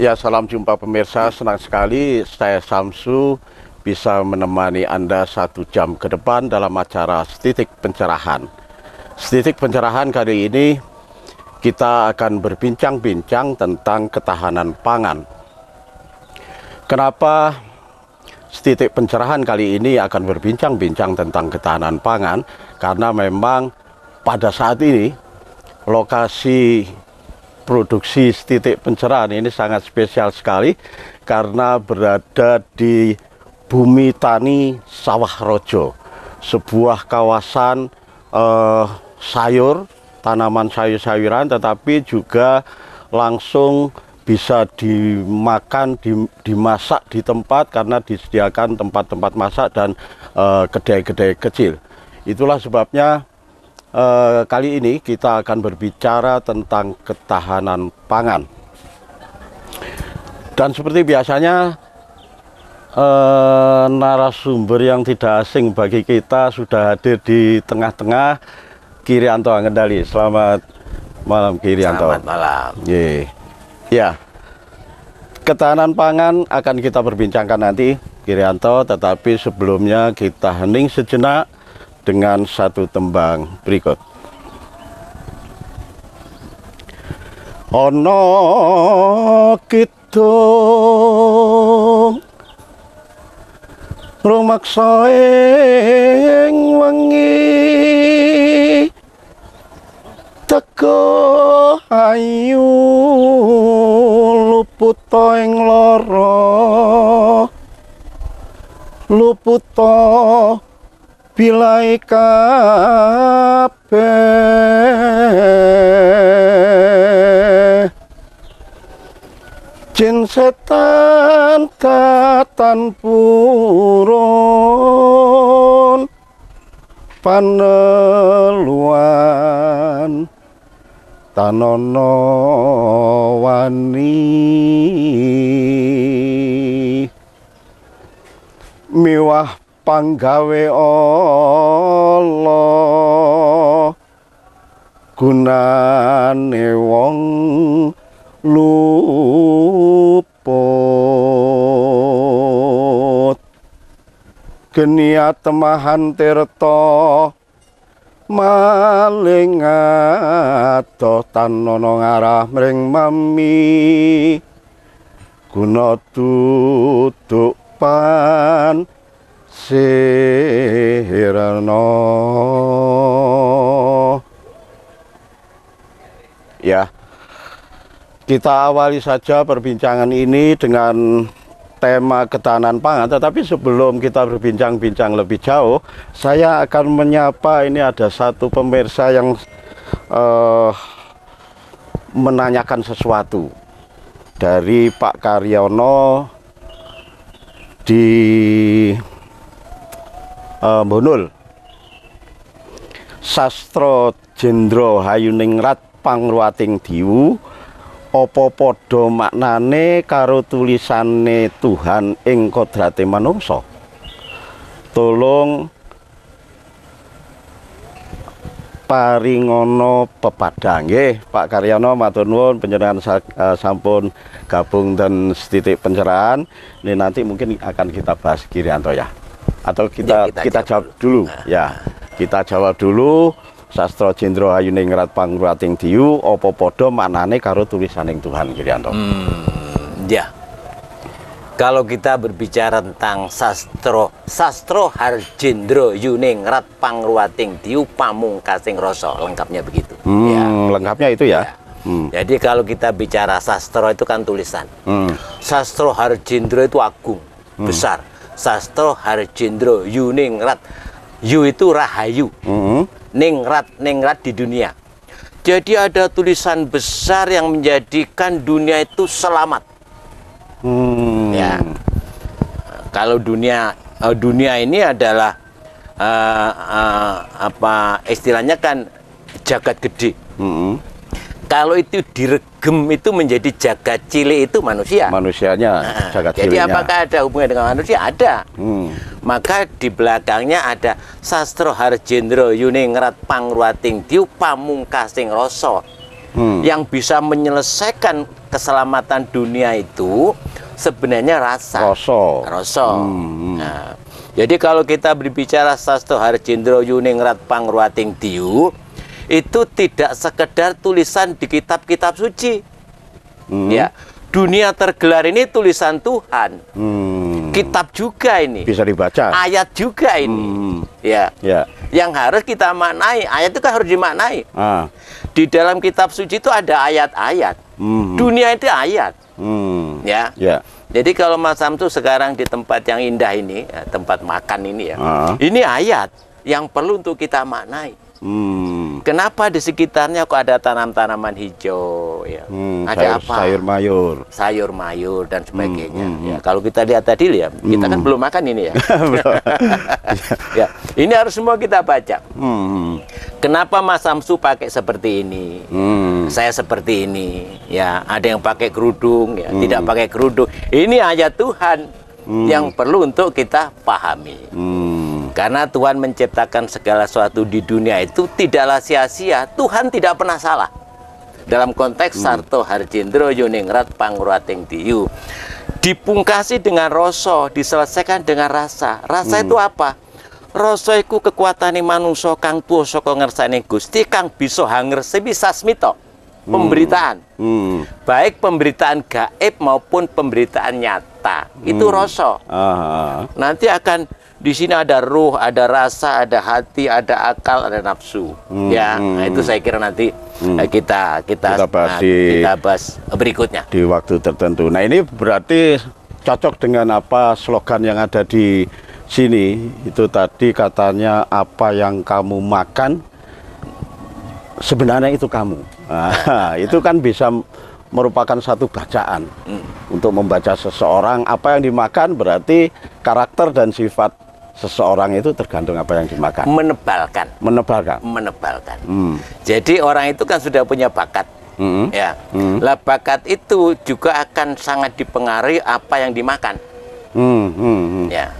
Ya, salam jumpa pemirsa. Senang sekali saya Samsu bisa menemani Anda 1 jam ke depan dalam acara Setitik Pencerahan. Setitik Pencerahan kali ini kita akan berbincang-bincang tentang ketahanan pangan. Kenapa Setitik Pencerahan kali ini akan berbincang-bincang tentang ketahanan pangan? Karena memang pada saat ini lokasi produksi Setitik Pencerahan ini sangat spesial sekali karena berada di Bumi Tani Sawah Rojo, sebuah kawasan sayur, tanaman sayur-sayuran, tetapi juga langsung bisa dimakan, dimasak di tempat karena disediakan tempat-tempat masak dan kedai-kedai kecil. Itulah sebabnya kali ini kita akan berbicara tentang ketahanan pangan. Dan seperti biasanya narasumber yang tidak asing bagi kita sudah hadir di tengah-tengah. Kirianto Angendali. Selamat malam, Kirianto. Selamat malam. Ya, ketahanan pangan akan kita perbincangkan nanti, Kirianto, tetapi sebelumnya kita hening sejenak dengan satu tembang berikut. Ono kidung rumaksa ing wengi teko ayu luputa ing lara luputa bilai kabeh jin setan tatan purun paneluan tanono wani miwah panggawe Allah gunane wong luput geni atemahan tirta maling adoh tanono ngarah mring mami guna duduk pan sirna. Ya, kita awali saja perbincangan ini dengan tema ketahanan pangan, tetapi sebelum kita berbincang-bincang lebih jauh, saya akan menyapa, ini ada satu pemirsa yang menanyakan sesuatu dari Pak Karyono di Bonul. Sastro Jendro Hayuningrat Pangruwating Diwu, apa padha maknane karo tulisane Tuhan ing kodrate manungsa? Tolong paringono pepadang. Nggih, Pak Karyono, matur nuwun panjenengan sampun gabung dan Setitik Pencerahan. Ini nanti mungkin akan kita bahas, Kirianto, ya. Atau kita jawab dulu. Ya, kita jawab dulu. Sastro Jendro Hayuningrat Pangruwating Diwu, apa padha maknane karo tulisaning Tuhan, Kirianto? Ya. Kalau kita berbicara tentang Sastro Harjendro Yuningrat Pangruwating Diwu Pamungkasing Rasa, lengkapnya begitu. Lengkapnya itu ya. Jadi kalau kita bicara sastro itu kan tulisan. Sastro Harjendro itu agung, besar. Sastro Harjendro Yuningrat, yu itu rahayu. Ningrat di dunia. Jadi ada tulisan besar yang menjadikan dunia itu selamat. Ya, kalau dunia ini adalah apa istilahnya kan jagat gede. Kalau itu diregem itu menjadi jagat cilik itu manusia. Manusianya jagat jadi ciliknya. apakah ada hubungan dengan manusia? Ada. Maka di belakangnya ada Sastro Harjendro Yuningrat Pangruwating Diwu Pamungkasing Rasa, yang bisa menyelesaikan keselamatan dunia itu sebenarnya rasa. Rasa. Nah, jadi kalau kita berbicara Sastro Harjendra Yuningrat Pangruating Diyu, itu tidak sekedar tulisan di kitab-kitab suci. Ya, dunia tergelar ini tulisan Tuhan. Kitab juga ini. Bisa dibaca. Ayat juga ini. Ya. Yang harus kita maknai. Ayat itu kan harus dimaknai. Di dalam kitab suci itu ada ayat-ayat. Dunia itu ayat. Ya. Jadi kalau Mas Samsu sekarang di tempat yang indah ini, ya, tempat makan ini ya, ini ayat yang perlu untuk kita maknai. Kenapa di sekitarnya kok ada tanam-tanaman hijau, ya? Ada apa? Sayur mayur dan sebagainya. Ya, kalau kita lihat tadi ya, kita kan belum makan ini ya. Ya, ini harus semua kita baca. Kenapa Mas Samsu pakai seperti ini? Saya seperti ini. Ya, ada yang pakai kerudung, ya, tidak pakai kerudung. Ini ayat Tuhan yang perlu untuk kita pahami. Karena Tuhan menciptakan segala sesuatu di dunia itu tidaklah sia-sia. Tuhan tidak pernah salah. Dalam konteks Sastro Harjendra Yuningrat Pangruating Diyu, dipungkasi dengan rasa, diselesaikan dengan rasa. Rasa itu apa? Rasa iku kekuatane manungsa kang tuwa saka ngersane Gusti kang bisa hangersi sasmita. Pemberitaan. Baik pemberitaan gaib maupun pemberitaan nyata. Itu rasa. Nanti akan di sini ada ruh, ada rasa, ada hati, ada akal, ada nafsu. Ya, nah itu saya kira nanti kita bahas berikutnya di waktu tertentu. Nah, ini berarti cocok dengan apa slogan yang ada di sini. Itu tadi katanya apa yang kamu makan sebenarnya itu kamu. Nah, itu kan bisa merupakan satu bacaan untuk membaca seseorang. Apa yang dimakan berarti karakter dan sifat seseorang itu tergantung apa yang dimakan. Menebalkan. Jadi orang itu kan sudah punya bakat. Ya. Lah bakat itu juga akan sangat dipengaruhi apa yang dimakan. Ya.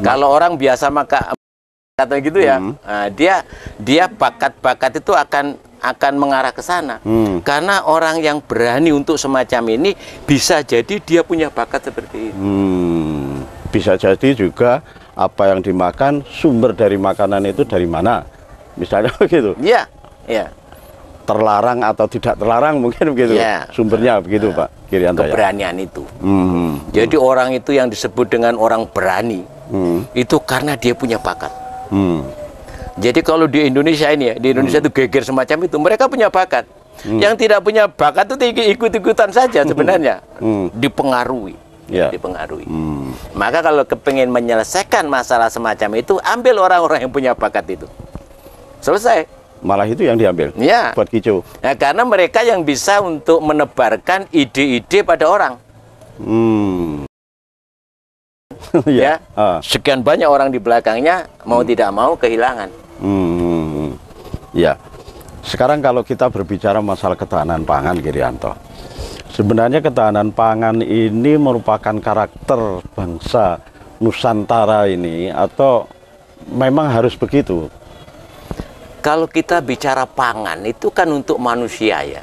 Kalau orang biasa makan atau gitu ya, nah, dia bakat-bakat itu akan mengarah ke sana. Karena orang yang berani untuk semacam ini bisa jadi dia punya bakat seperti itu. Bisa jadi juga apa yang dimakan, sumber dari makanan itu dari mana, misalnya begitu. Iya. Terlarang atau tidak terlarang mungkin begitu. Sumbernya begitu, Pak Girianto. Keberanian itu. Jadi orang itu yang disebut dengan orang berani itu karena dia punya bakat. Jadi kalau di Indonesia ini ya, di Indonesia itu geger semacam itu, mereka punya bakat. Yang tidak punya bakat itu ikut-ikutan saja sebenarnya, dipengaruhi. Maka kalau kepingin menyelesaikan masalah semacam itu, ambil orang-orang yang punya bakat itu. Selesai. Malah itu yang diambil. Ya. Buat kicau. Nah, karena mereka yang bisa untuk menebarkan ide-ide pada orang. Ya. Sekian banyak orang di belakangnya mau tidak mau kehilangan. Ya. Sekarang kalau kita berbicara masalah ketahanan pangan, Girianto, sebenarnya ketahanan pangan ini merupakan karakter bangsa Nusantara ini, atau memang harus begitu? Kalau kita bicara pangan itu kan untuk manusia ya,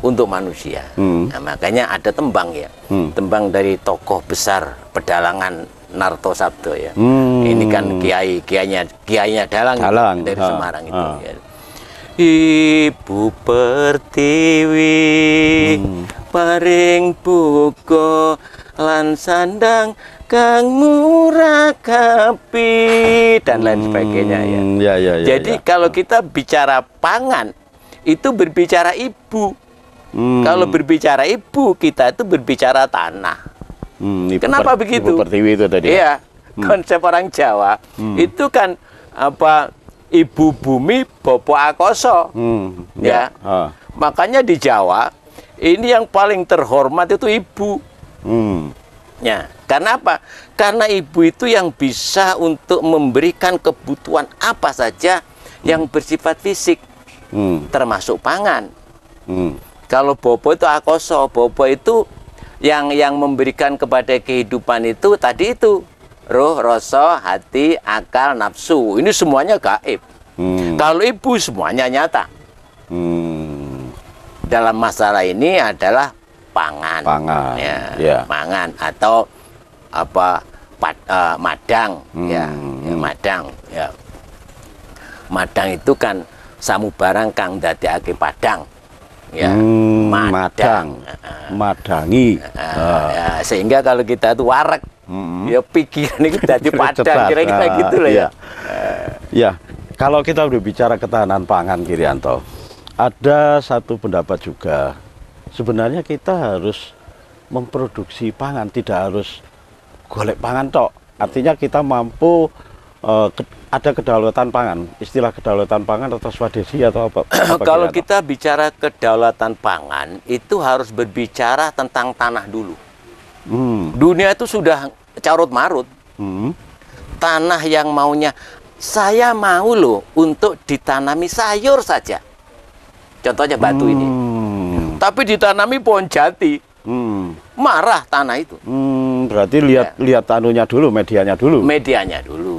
untuk manusia. Nah, makanya ada tembang ya, tembang dari tokoh besar pedalangan Narto Sabdo ya. Ini kan kiainya Dalang dari Semarang itu. Ya. Ibu Pertiwi paring buka lan sandang kang murakapi dan lain sebagainya ya. Jadi kalau kita bicara pangan itu berbicara ibu. Kalau berbicara ibu, kita itu berbicara tanah. Kenapa begitu? Ibu Pertiwi itu tadi. Iya, konsep orang Jawa itu kan apa, ibu bumi bopo akoso. Ya. Makanya di Jawa ini yang paling terhormat itu ibu. Ya, karena apa? Karena ibu itu yang bisa untuk memberikan kebutuhan apa saja yang bersifat fisik, termasuk pangan. Kalau bopo itu akoso, bopo itu yang memberikan kepada kehidupan itu tadi itu roh, rasa, hati, akal, nafsu. Ini semuanya gaib. Kalau ibu semuanya nyata. dalam masalah ini adalah pangan. Pangan. Ya, Ya. pangan atau apa madang ya, madang ya. Madang itu kan samubarang kang dadekake padang. Ya, madang. Madangi. Ya, sehingga kalau kita itu warek, ya pikiran itu jadi padang, kira-kira gitu loh ya. Ya, kalau kita berbicara ketahanan pangan, Kirianto, ada satu pendapat juga, sebenarnya kita harus memproduksi pangan, tidak harus golek pangan tok. Artinya kita mampu ada kedaulatan pangan, istilah kedaulatan pangan atau swadesi atau apa? Kalau kita bicara kedaulatan pangan, itu harus berbicara tentang tanah dulu. Dunia itu sudah carut marut. Tanah yang maunya, saya mau loh untuk ditanami sayur saja. Contohnya batu ini. Tapi ditanami pohon jati. Marah tanah itu. Berarti lihat anunya dulu, medianya dulu. Medianya dulu.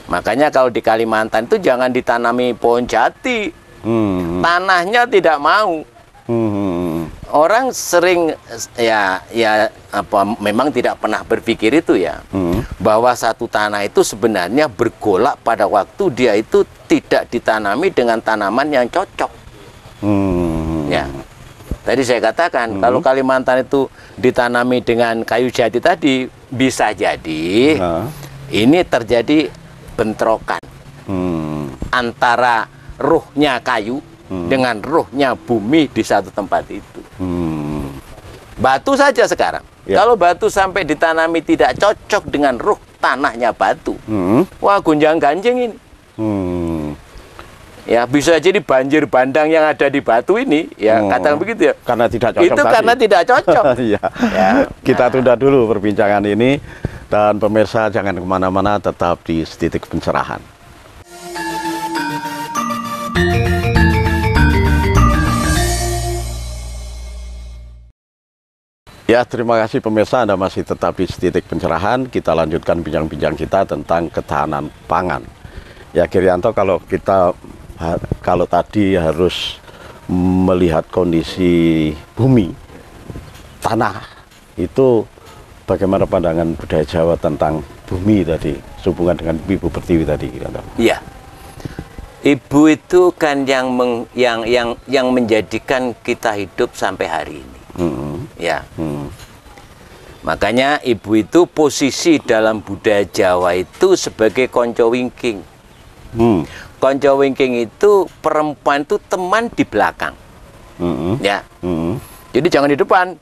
Makanya kalau di Kalimantan itu jangan ditanami pohon jati. Tanahnya tidak mau. Orang sering memang tidak pernah berpikir itu ya, bahwa satu tanah itu sebenarnya bergolak pada waktu dia itu tidak ditanami dengan tanaman yang cocok. Ya, tadi saya katakan kalau Kalimantan itu ditanami dengan kayu jati tadi, bisa jadi ini terjadi bentrokan antara ruhnya kayu dengan ruhnya bumi di satu tempat itu. Batu saja sekarang. Kalau batu sampai ditanami tidak cocok dengan ruh tanahnya batu, wah gonjang-ganjing ini. Ya bisa jadi banjir bandang yang ada di batu ini, ya katakan begitu ya. Karena tidak cocok. Itu tadi. Karena tidak cocok. Ya. Kita tunda dulu perbincangan ini, dan pemirsa jangan kemana-mana, tetap di Setitik Pencerahan. Ya, terima kasih pemirsa, Anda masih tetap di Setitik Pencerahan. Kita lanjutkan bincang-bincang kita tentang ketahanan pangan. Ya, Kirianto, kalau tadi harus melihat kondisi bumi, tanah, itu bagaimana pandangan budaya Jawa tentang bumi tadi, sehubungan dengan Ibu Pertiwi tadi, Kirianto? Iya. Ibu itu kan yang menjadikan kita hidup sampai hari ini. Ya. Makanya ibu itu posisi dalam budaya Jawa itu sebagai konco wingking. Konco wingking itu perempuan itu teman di belakang. Ya. Jadi jangan di depan.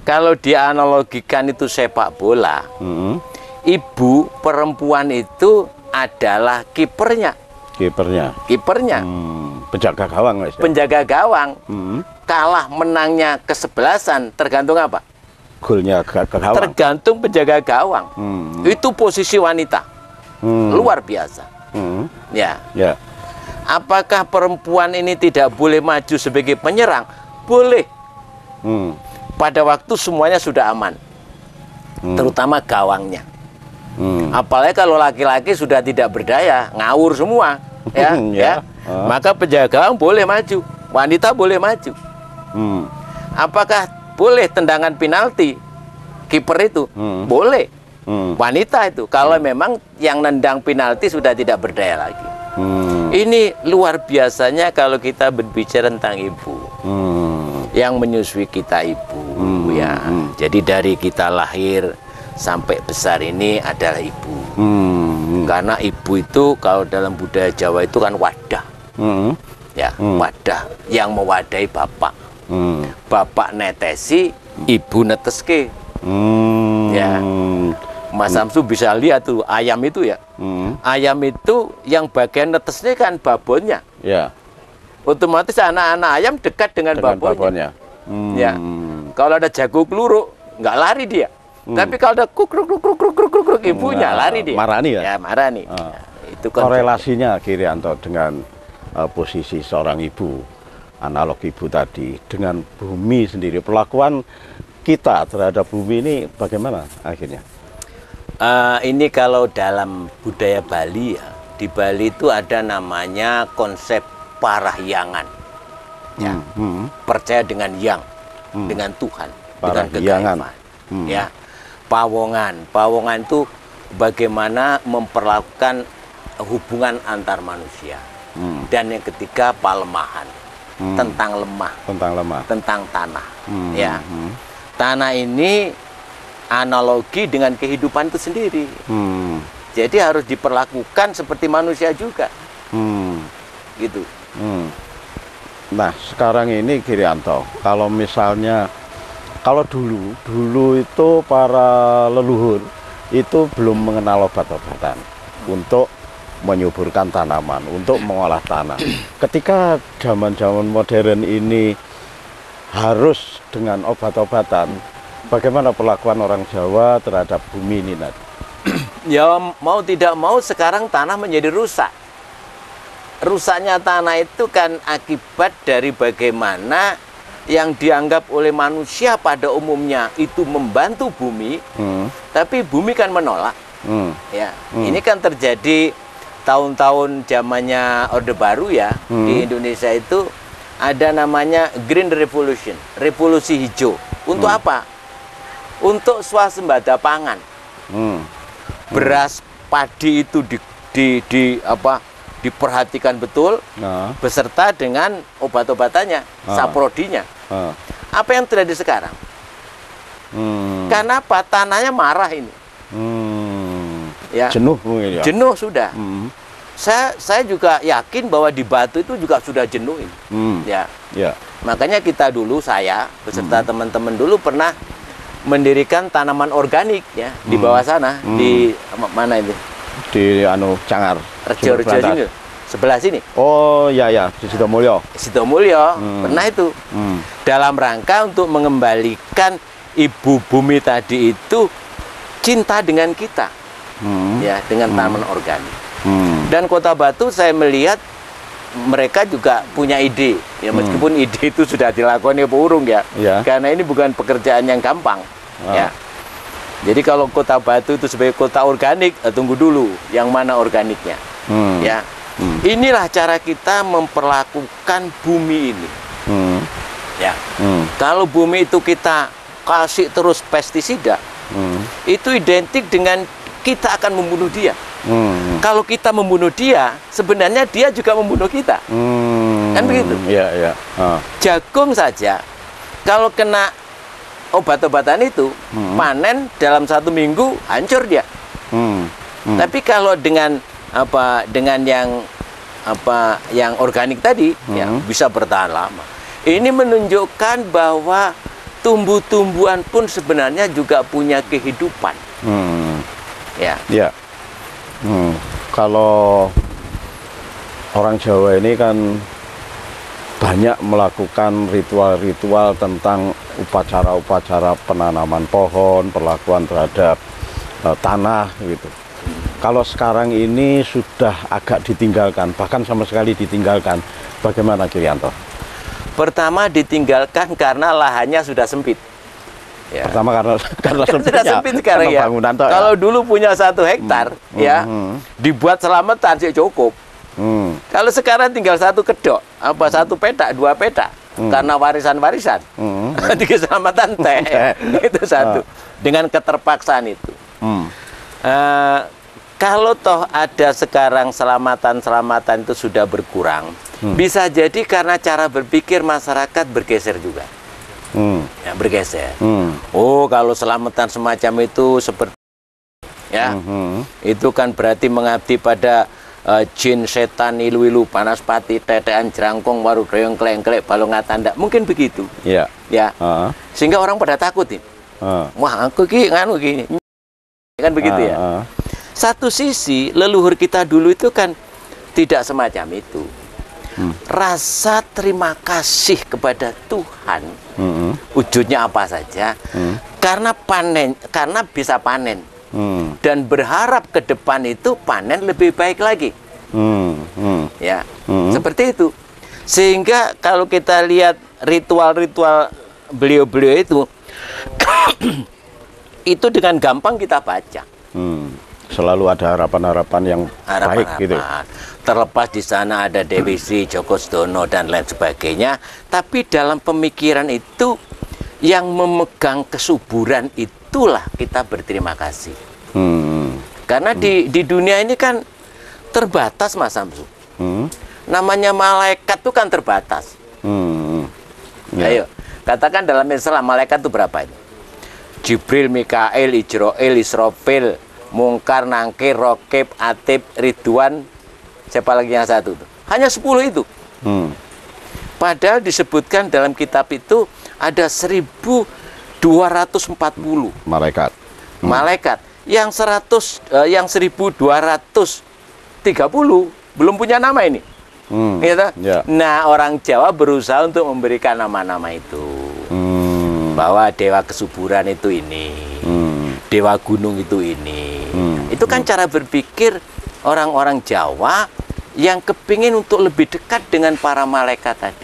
Kalau dianalogikan itu sepak bola, ibu perempuan itu adalah kipernya. Kipernya. Penjaga gawang, Mas. Penjaga gawang. Kalah menangnya kesebelasan tergantung apa? Golnya ke gawang. Tergantung penjaga gawang. Itu posisi wanita. Luar biasa. Ya. Apakah perempuan ini tidak boleh maju sebagai penyerang? Boleh. Pada waktu semuanya sudah aman. Terutama gawangnya. Apalagi kalau laki-laki sudah tidak berdaya, ngawur semua. Ya. Maka penjaga gawang boleh maju. Wanita boleh maju. Apakah boleh tendangan penalti kiper itu? Boleh. Wanita itu kalau memang yang nendang penalti sudah tidak berdaya lagi. Ini luar biasanya kalau kita berbicara tentang ibu. Yang menyusui kita ibu, ya. Jadi dari kita lahir sampai besar ini adalah ibu. Karena ibu itu kalau dalam budaya Jawa itu kan wadah. Ya, wadah yang mewadahi bapak. Bapak netesi, ibu neteske. Ya, Mas Samsu bisa lihat tuh ayam itu ya. Ayam itu yang bagian netesnya kan babonnya. Ya. Otomatis anak-anak ayam dekat dengan babonnya. Ya, kalau ada jago keluruk nggak lari dia. Tapi kalau ada kukruk ibunya lari dia. Marani ya? Ya marani. Itu korelasinya Kirianto dengan posisi seorang ibu, analog ibu tadi, dengan bumi sendiri, perlakuan kita terhadap bumi ini bagaimana akhirnya? Ini kalau dalam budaya Bali ya, di Bali itu ada namanya konsep parahyangan. ya. Percaya dengan yang, dengan Tuhan, dengan kegaiban. Ya, pawongan. Pawongan itu bagaimana memperlakukan hubungan antar manusia. Dan yang ketiga palemahan, tentang lemah, tentang tanah. Ya, tanah ini analogi dengan kehidupan itu sendiri. Jadi harus diperlakukan seperti manusia juga. Gitu. Nah, sekarang ini Girianto, kalau misalnya, kalau dulu itu para leluhur itu belum mengenal obat-obatan untuk menyuburkan tanaman, untuk mengolah tanah. Ketika zaman-zaman modern ini harus dengan obat-obatan, bagaimana perlakuan orang Jawa terhadap bumi ini nanti? Ya mau tidak mau sekarang tanah menjadi rusak. Rusaknya tanah itu kan akibat dari bagaimana yang dianggap oleh manusia pada umumnya itu membantu bumi, tapi bumi kan menolak. Ya, ini kan terjadi tahun-tahun zamannya Orde Baru ya. Di Indonesia itu ada namanya Green Revolution, revolusi hijau. Untuk apa? Untuk swasembada pangan. Beras padi itu diperhatikan betul, beserta dengan obat-obatannya, saprodinya. Apa yang terjadi sekarang? Karena apa? Tanahnya marah ini. Ya. Jenuh mungkin ya? Jenuh sudah. Saya juga yakin bahwa di Batu itu juga sudah jenuh ini. Ya. Makanya kita dulu, saya beserta teman-teman dulu pernah mendirikan tanaman organik ya di bawah sana, di mana itu? Di Cangar. Rejo sini, sebelah sini. Oh ya, di Sidomulyo. Sidomulyo, pernah itu. Dalam rangka untuk mengembalikan ibu bumi tadi itu cinta dengan kita. Ya, dengan tanaman organik. Dan Kota Batu saya melihat mereka juga punya ide. Ya, meskipun ide itu sudah dilakoni Purung ya. Karena ini bukan pekerjaan yang gampang. Ya. Jadi kalau Kota Batu itu sebagai kota organik, tunggu dulu yang mana organiknya. Ya. Inilah cara kita memperlakukan bumi ini. Ya. Kalau bumi itu kita kasih terus pestisida, itu identik dengan kita akan membunuh dia. Kalau kita membunuh dia, sebenarnya dia juga membunuh kita. Kan begitu? Jagung saja, kalau kena obat-obatan itu, panen dalam 1 minggu hancur dia. Tapi kalau dengan yang organik tadi, ya bisa bertahan lama. Ini menunjukkan bahwa tumbuh-tumbuhan pun sebenarnya juga punya kehidupan. Ya. Kalau orang Jawa ini kan banyak melakukan ritual-ritual tentang upacara-upacara penanaman pohon, perlakuan terhadap tanah gitu. Kalau sekarang ini sudah agak ditinggalkan, bahkan sama sekali ditinggalkan. Bagaimana Girianto? Pertama ditinggalkan karena lahannya sudah sempit. Ya. Pertama karena sudah sempit sekarang ya. Kalau dulu punya 1 hektar ya, dibuat selamatan sih cukup. Kalau sekarang tinggal 1 kedok, 1 petak, 2 petak, karena warisan-warisan, di keselamatan teh itu 1. Dengan keterpaksaan itu. Kalau toh ada sekarang selamatan itu sudah berkurang, bisa jadi karena cara berpikir masyarakat bergeser juga. Ya, bergeser. Oh, kalau selamatan semacam itu seperti ya, itu kan berarti mengabdi pada jin, setan, ilu-ilu, panas pati, tetean, jerangkong, waru doyong, kleng-klek, balongatanda, mungkin begitu. Ya. Sehingga orang pada takut nih. Wah, aku nganu gini. Kan begitu ya. Satu sisi leluhur kita dulu itu kan tidak semacam itu. Rasa terima kasih kepada Tuhan, wujudnya apa saja, karena bisa panen, dan berharap ke depan itu panen lebih baik lagi. Ya, seperti itu. Sehingga kalau kita lihat ritual-ritual beliau-beliau itu, itu dengan gampang kita baca. selalu ada harapan-harapan yang baik gitu. Terlepas di sana ada Dewi Sri, Djoko Sedono dan lain sebagainya, tapi dalam pemikiran itu yang memegang kesuburan itulah kita berterima kasih. Karena di dunia ini kan terbatas, Mas Samsu. Namanya malaikat itu kan terbatas. Ayo, katakan dalam Islam malaikat itu berapa itu? Jibril, Mikail, Ijroil, Israfil, Mungkar, Nangkir, Rokib, Atib, Ridwan, siapa lagi yang satu itu? Hanya 10 itu. Padahal disebutkan dalam kitab itu ada 1240 malaikat. Malaikat. Yang 1230 belum punya nama ini. Gitu? Ya. Nah, orang Jawa berusaha untuk memberikan nama-nama itu. Bahwa dewa kesuburan itu ini, dewa gunung itu ini. Itu kan cara berpikir orang-orang Jawa yang kepingin untuk lebih dekat dengan para malaikat tadi.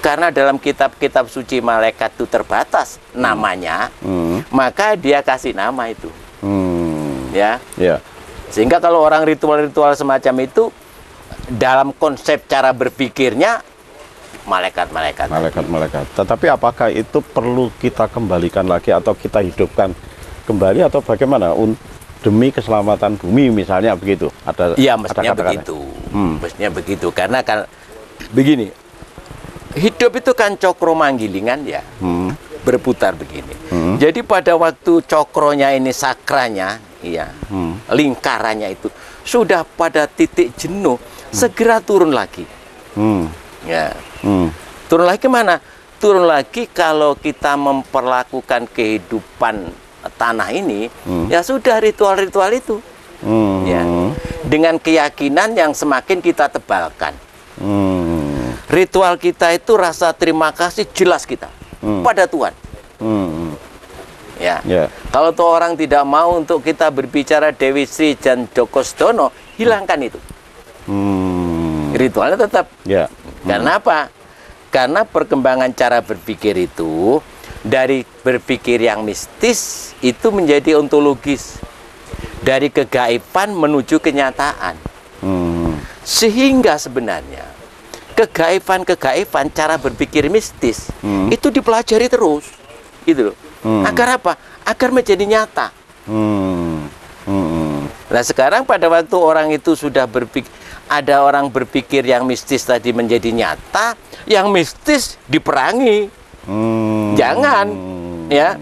Karena dalam kitab-kitab suci malaikat itu terbatas namanya, maka dia kasih nama itu. Ya. Sehingga kalau orang ritual-ritual semacam itu dalam konsep cara berpikirnya malaikat-malaikat. Tetapi apakah itu perlu kita kembalikan lagi atau kita hidupkan kembali atau bagaimana demi keselamatan bumi misalnya begitu? Iya, mestinya begitu. Mestinya begitu karena kan begini. Hidup itu kan cokro manggilingan ya. Berputar begini. Jadi pada waktu cokronya ini sakranya, iya. Lingkarannya itu sudah pada titik jenuh, segera turun lagi. Ya. Turun lagi kemana? Turun lagi kalau kita memperlakukan kehidupan tanah ini, ya sudah ritual-ritual itu. Ya. Dengan keyakinan yang semakin kita tebalkan. Ritual kita itu rasa terima kasih jelas kita pada Tuhan. Ya. Kalau tuh orang tidak mau untuk kita berbicara Dewi Sri dan Djoko Sedono, hilangkan itu. Ritualnya tetap. Karena apa? Karena perkembangan cara berpikir itu dari berpikir yang mistis itu menjadi ontologis, dari kegaiban menuju kenyataan. Sehingga sebenarnya kegaiban cara berpikir mistis itu dipelajari terus, gitu loh. Agar apa? Agar menjadi nyata. Nah sekarang pada waktu orang itu sudah berpikir, ada orang berpikir yang mistis tadi menjadi nyata, yang mistis diperangi. Jangan, ya.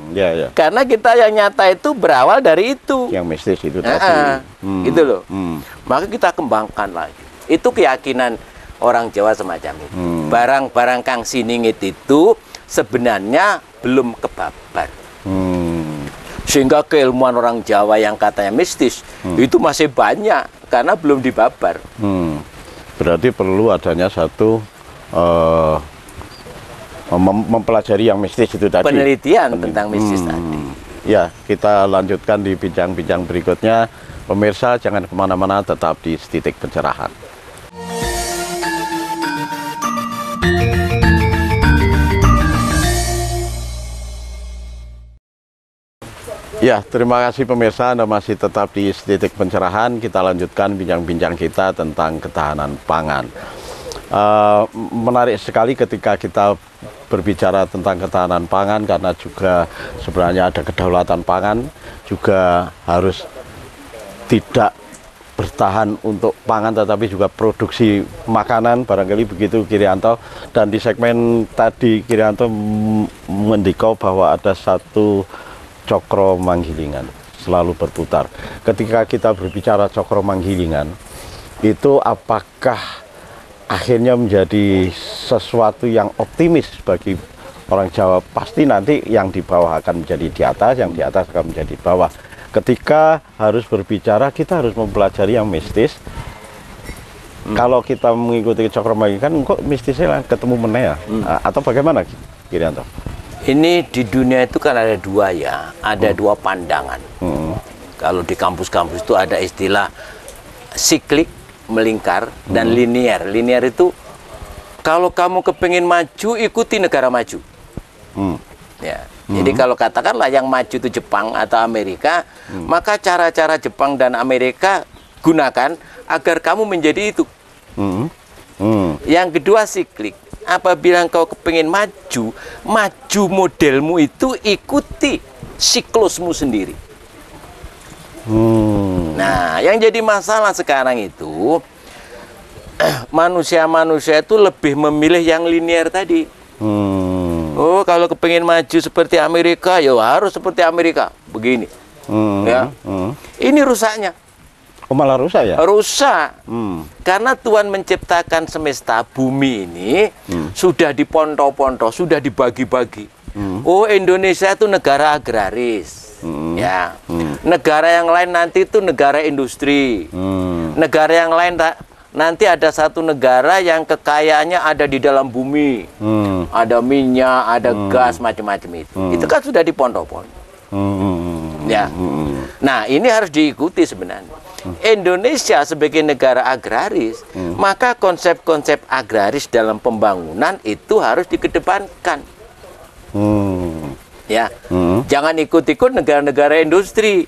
Karena kita yang nyata itu berawal dari itu. Yang mistis itu tadi. Gitu loh. Maka kita kembangkan lagi. Itu keyakinan orang Jawa semacam itu. Barang-barang kang siningit itu sebenarnya belum kebabar. Sehingga keilmuan orang Jawa yang katanya mistis itu masih banyak karena belum dibabar. Berarti perlu adanya satu mempelajari yang mistis itu tadi. Penelitian tentang mistis tadi. Ya, kita lanjutkan di bincang-bincang berikutnya. Pemirsa jangan kemana-mana, tetap di Setitik Pencerahan. Ya, terima kasih pemirsa, Anda masih tetap di Setitik Pencerahan. Kita lanjutkan bincang-bincang kita tentang ketahanan pangan. Menarik sekali ketika kita berbicara tentang ketahanan pangan, karena juga sebenarnya ada kedaulatan pangan, juga harus tidak bertahan untuk pangan tetapi juga produksi makanan, barangkali begitu Kirianto. Dan di segmen tadi Kirianto mendikau bahwa ada satu cokro manggilingan selalu berputar. Ketika kita berbicara cokro manggilingan, itu apakah akhirnya menjadi sesuatu yang optimis bagi orang Jawa? Pasti nanti yang di bawah akan menjadi di atas, yang di atas akan menjadi di bawah. Ketika harus berbicara, kita harus mempelajari yang mistis. Kalau kita mengikuti cokro manggilingan, kok mistisnya ketemu meneh ya? Atau bagaimana Kirianto? Ini di dunia itu kan ada dua ya, ada dua pandangan. Kalau di kampus-kampus itu ada istilah siklik, melingkar, dan linear. Linear itu kalau kamu kepingin maju, ikuti negara maju. Ya. Jadi kalau katakanlah yang maju itu Jepang atau Amerika, maka cara-cara Jepang dan Amerika gunakan agar kamu menjadi itu. Yang kedua siklik. Apabila engkau kepingin maju, maju modelmu itu ikuti siklusmu sendiri. Nah, yang jadi masalah sekarang itu manusia-manusia itu lebih memilih yang linear tadi. Oh, kalau kepingin maju seperti Amerika, ya harus seperti Amerika. Begini. Ya. Ini rusaknya. Oh, malah rusak ya? Rusak. Karena Tuhan menciptakan semesta bumi ini sudah diponto-ponto, sudah dibagi-bagi. Oh, Indonesia itu negara agraris. Ya. Negara yang lain nanti itu negara industri. Negara yang lain nanti ada satu negara yang kekayaannya ada di dalam bumi. Ada minyak, ada gas, macam-macam itu. Itu kan sudah diponto-ponto. Ya. Nah, ini harus diikuti sebenarnya. Indonesia sebagai negara agraris, maka konsep-konsep agraris dalam pembangunan itu harus dikedepankan. Ya. Jangan ikut-ikut negara-negara industri.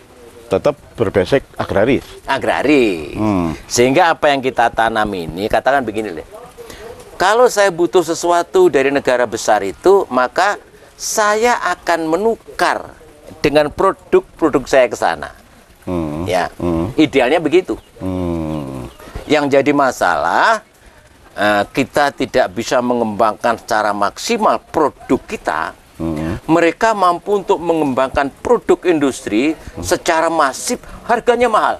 Tetap berbasis agraris. Agraris. Sehingga apa yang kita tanam ini, katakan begini deh. Kalau saya butuh sesuatu dari negara besar itu, maka saya akan menukar dengan produk-produk saya ke sana. Ya, idealnya begitu. Yang jadi masalah, kita tidak bisa mengembangkan secara maksimal produk kita. Mereka mampu untuk mengembangkan produk industri secara masif, harganya mahal.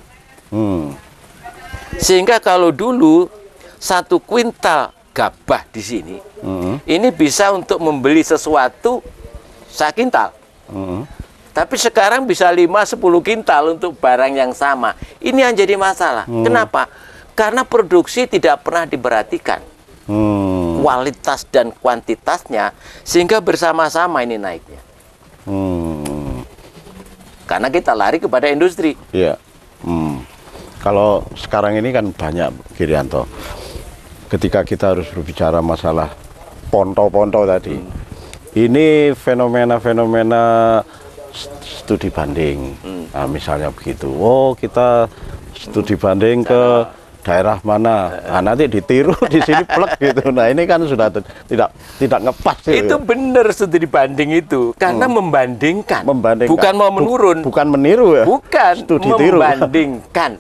Sehingga kalau dulu 1 kuintal gabah di sini, ini bisa untuk membeli sesuatu 1 kintal. Tapi sekarang bisa 5-10 kintal untuk barang yang sama. Ini yang jadi masalah. Kenapa? Karena produksi tidak pernah diperhatikan. Kualitas dan kuantitasnya, sehingga bersama-sama ini naiknya. Karena kita lari kepada industri. Iya. Kalau sekarang ini kan banyak, Girianto. Ketika kita harus berbicara masalah ponto-ponto tadi, ini fenomena-fenomena studi banding. Nah, misalnya begitu. Oh, kita studi banding ke daerah mana, nah, nanti ditiru di sini plek gitu. Nah, ini kan sudah tidak ngepas itu benar studi banding itu, karena membandingkan, bukan mau menurun, bukan meniru ya, bukan studi membandingkan.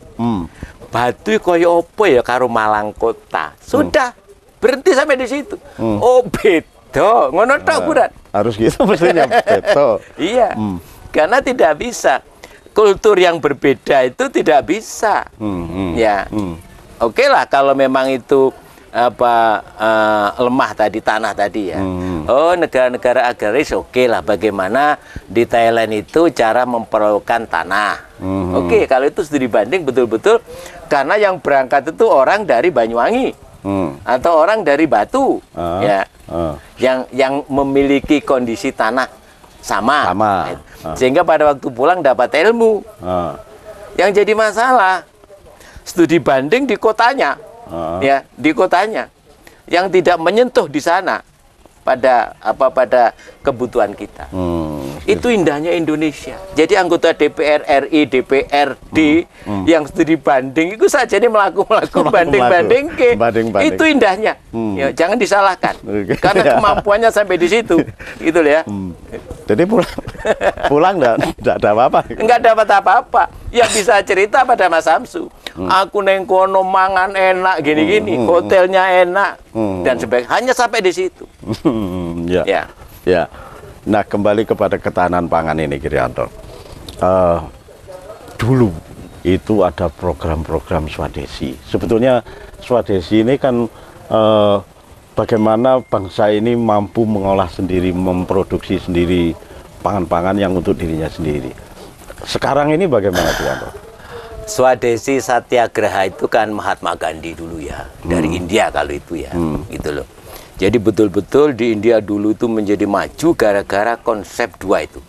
Batu koyo opo ya karo Malang Kota, sudah berhenti sampai di situ. Oh, beda, ngono tok buran. Harus gitu mestinya beda. Iya, karena tidak bisa. Kultur yang berbeda itu tidak bisa. Ya. Oke lah kalau memang itu lemah tadi, tanah tadi ya. Oh, negara-negara agraris oke lah, bagaimana di Thailand itu cara memperolehkan tanah. Oke, kalau itu studi banding betul-betul, karena yang berangkat itu orang dari Banyuwangi atau orang dari Batu, ya, yang memiliki kondisi tanah sama. Sehingga pada waktu pulang dapat ilmu. Yang jadi masalah, studi banding di kotanya, ya, di kotanya, yang tidak menyentuh di sana pada kebutuhan kita. Itu indahnya Indonesia. Jadi anggota DPR RI, DPRD yang studi banding itu saja ini melakukan banding-banding ke. Itu indahnya. Ya, jangan disalahkan. Karena kemampuannya sampai di situ. Gitu ya. Jadi pulang enggak ada apa-apa. Enggak dapat apa-apa. Ya bisa cerita pada Mas Samsu. Aku neng kono mangan enak gini-gini, hotelnya enak dan sebagainya. Hanya sampai di situ. Ya. Nah, kembali kepada ketahanan pangan ini, Girianto. Dulu itu ada program-program swadesi. Sebetulnya swadesi ini kan bagaimana bangsa ini mampu mengolah sendiri, memproduksi sendiri pangan-pangan yang untuk dirinya sendiri. Sekarang ini bagaimana, Girianto? Swadesi Satyagraha itu kan Mahatma Gandhi dulu ya, dari India kalau itu ya, gitu loh. Jadi betul-betul di India dulu itu menjadi maju gara-gara konsep 2 itu.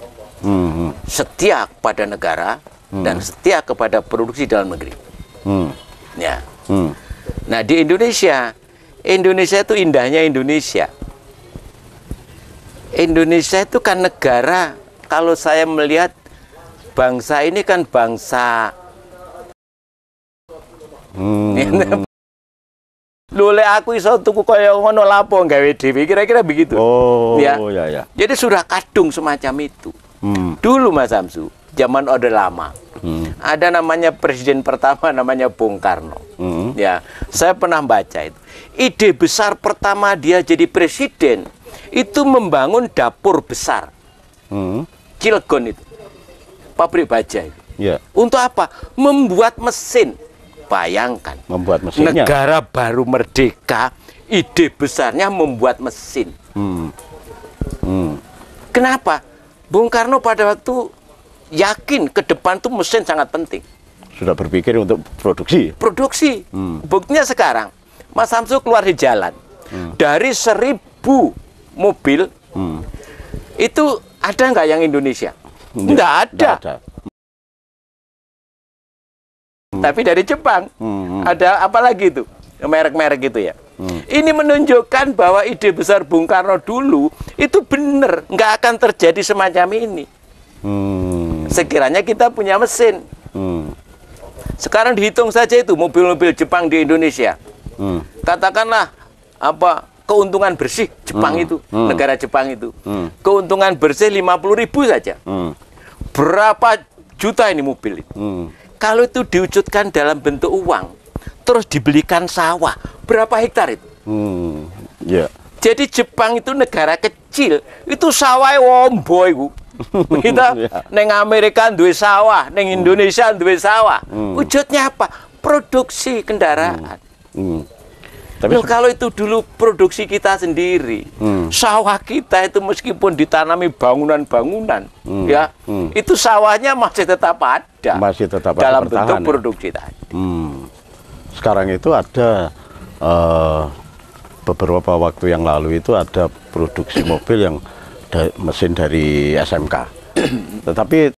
Setia kepada negara dan setia kepada produksi dalam negeri. Ya. Nah, di Indonesia itu indahnya Indonesia. Indonesia itu kan negara, kalau saya melihat bangsa ini kan bangsa lule aku iso tuku kaya ngono lapo gawe dhewe, kira-kira begitu. Oh, ya. Ya. Jadi sudah kadung semacam itu. Dulu Mas Samsu, zaman Orde Lama. Ada namanya presiden pertama namanya Bung Karno. Ya, saya pernah baca itu. Ide besar pertama dia jadi presiden itu membangun dapur besar. Cilegon itu. Pabrik baja itu. Ya. Untuk apa? Membuat mesin. Bayangkan, Membuat mesinnya. negara baru merdeka, ide besarnya membuat mesin. Kenapa? Bung Karno pada waktu yakin ke depan tuh mesin sangat penting. Sudah berpikir untuk produksi. Produksi. Buktinya sekarang, Mas Samsu keluar di jalan. Dari 1000 mobil, itu ada nggak yang Indonesia? Nggak ada. Nggak ada. Tapi dari Jepang. Ada apa lagi itu? Merek-merek gitu ya. Ini menunjukkan bahwa ide besar Bung Karno dulu itu benar, nggak akan terjadi semacam ini. Sekiranya kita punya mesin. Sekarang dihitung saja itu mobil-mobil Jepang di Indonesia. Katakanlah apa keuntungan bersih Jepang itu, negara Jepang itu. Keuntungan bersih 50.000 saja. Berapa juta ini mobil itu? Kalau itu diwujudkan dalam bentuk uang, terus dibelikan sawah, berapa hektar itu? Ya. Jadi Jepang itu negara kecil, itu sawah wombo itu. Kita neng Amerika duwe sawah, neng Indonesia duwe sawah. Wujudnya apa? Produksi kendaraan. Tapi kalau itu dulu produksi kita sendiri, sawah kita itu meskipun ditanami bangunan-bangunan, ya, itu sawahnya masih tetap ada, masih tetap dalam bertahan, bentuk ya? produksi tadi. Sekarang itu ada beberapa waktu yang lalu itu ada produksi mobil yang mesin dari SMK, tetapi